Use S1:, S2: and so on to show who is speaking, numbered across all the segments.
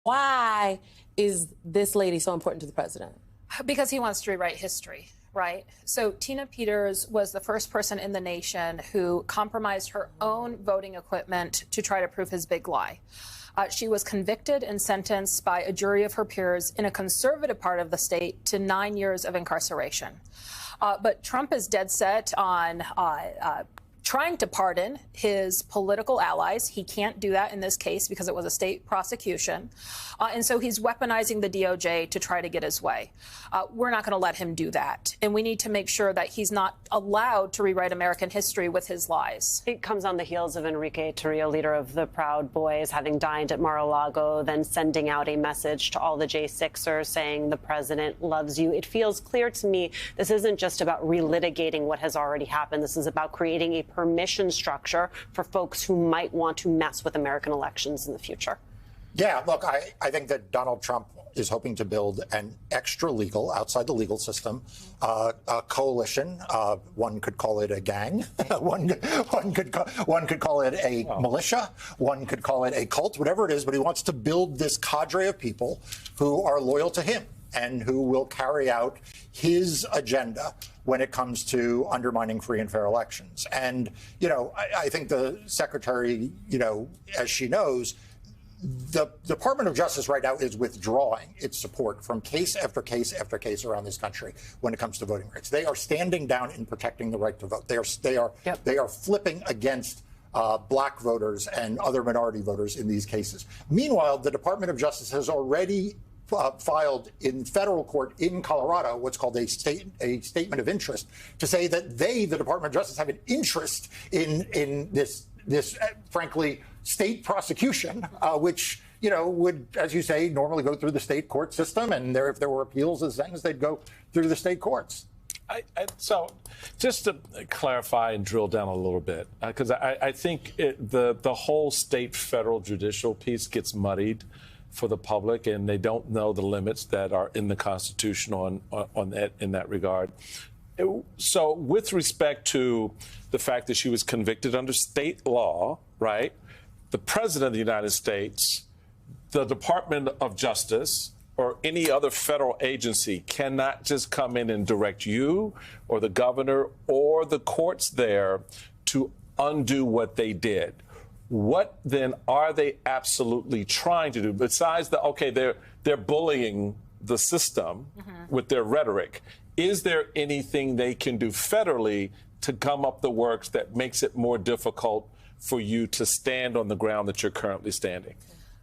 S1: Why is this lady so important to the president?
S2: Because he wants to rewrite history, right? So Tina Peters was the first person in the nation who compromised her own voting equipment to try to prove his big lie. She was convicted and sentenced by a jury of her peers in a conservative part of the state to 9 years of incarceration. But Trump is dead set on trying to pardon his political allies. He can't do that in this case because it was a state prosecution. And so he's weaponizing the DOJ to try to get his way. We're not going to let him do that. And we need to make sure that he's not allowed to rewrite American history with his lies.
S3: It comes on the heels of Enrique Tarrio, leader of the Proud Boys, having dined at Mar-a-Lago, then sending out a message to all the J6ers saying the president loves you. It feels clear to me this isn't just about relitigating what has already happened. This is about creating a permission structure for folks who might want to mess with American elections in the future.
S4: Yeah, look, I think that Donald Trump is hoping to build an extra legal, outside the legal system, a coalition. One could call it a gang. one could call it a militia. One could call it a cult, whatever it is. But he wants to build this cadre of people who are loyal to him and who will carry out his agenda when it comes to undermining free and fair elections. And, you know, I think the secretary, you know, as she knows, the Department of Justice right now is withdrawing its support from case after case after case around this country when it comes to voting rights. They are standing down in protecting the right to vote. They are flipping against black voters and other minority voters in these cases. Meanwhile, the Department of Justice has already filed in federal court in Colorado what's called a statement of interest to say that the Department of Justice, have an interest in this frankly state prosecution, which, you know, would, as you say, normally go through the state court system, and if there were appeals of the sentence, they'd go through the state courts.
S5: So just to clarify and drill down a little bit, because I think the whole state-federal judicial piece gets muddied for the public, and they don't know the limits that are in the Constitution in that regard. So with respect to the fact that she was convicted under state law, right, the President of the United States, the Department of Justice, or any other federal agency cannot just come in and direct you or the governor or the courts there to undo what they did. What then are they absolutely trying to do besides they're bullying the system with their rhetoric? Is there anything they can do federally to gum up the works that makes it more difficult for you to stand on the ground that you're currently standing?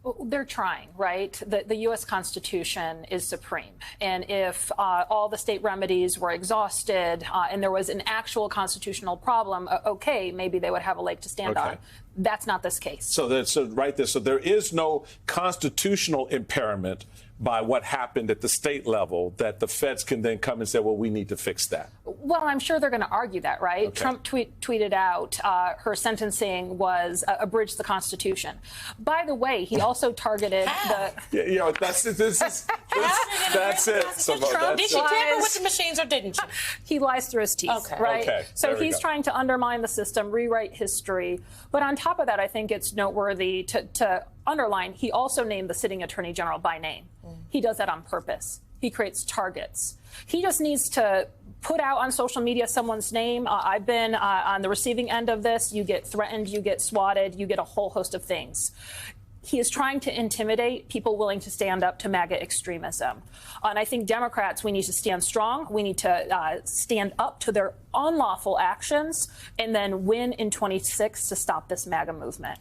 S2: Well, they're trying, right? The U.S. Constitution is supreme. And if all the state remedies were exhausted and there was an actual constitutional problem, okay, maybe they would have a leg to stand on. That's not this case. So
S5: there is no constitutional impairment by what happened at the state level that the feds can then come and say, well, we need to fix that.
S2: Well, I'm sure they're going to argue that, right? Okay. Trump tweeted out her sentencing was abridged the Constitution. By the way, he also targeted the...
S5: You know, that's it. That's it.
S1: Did she tamper with the machines or didn't she?
S2: He lies through his teeth, right?
S5: Okay.
S2: So he's trying to undermine the system, rewrite history. But on top of that, I think it's noteworthy to underline, he also named the sitting attorney general by name. He does that on purpose. He creates targets. He just needs to put out on social media someone's name. I've been on the receiving end of this. You get threatened, you get swatted, you get a whole host of things. He is trying to intimidate people willing to stand up to MAGA extremism. And I think Democrats, we need to stand strong. We need to stand up to their unlawful actions and then win in 26 to stop this MAGA movement.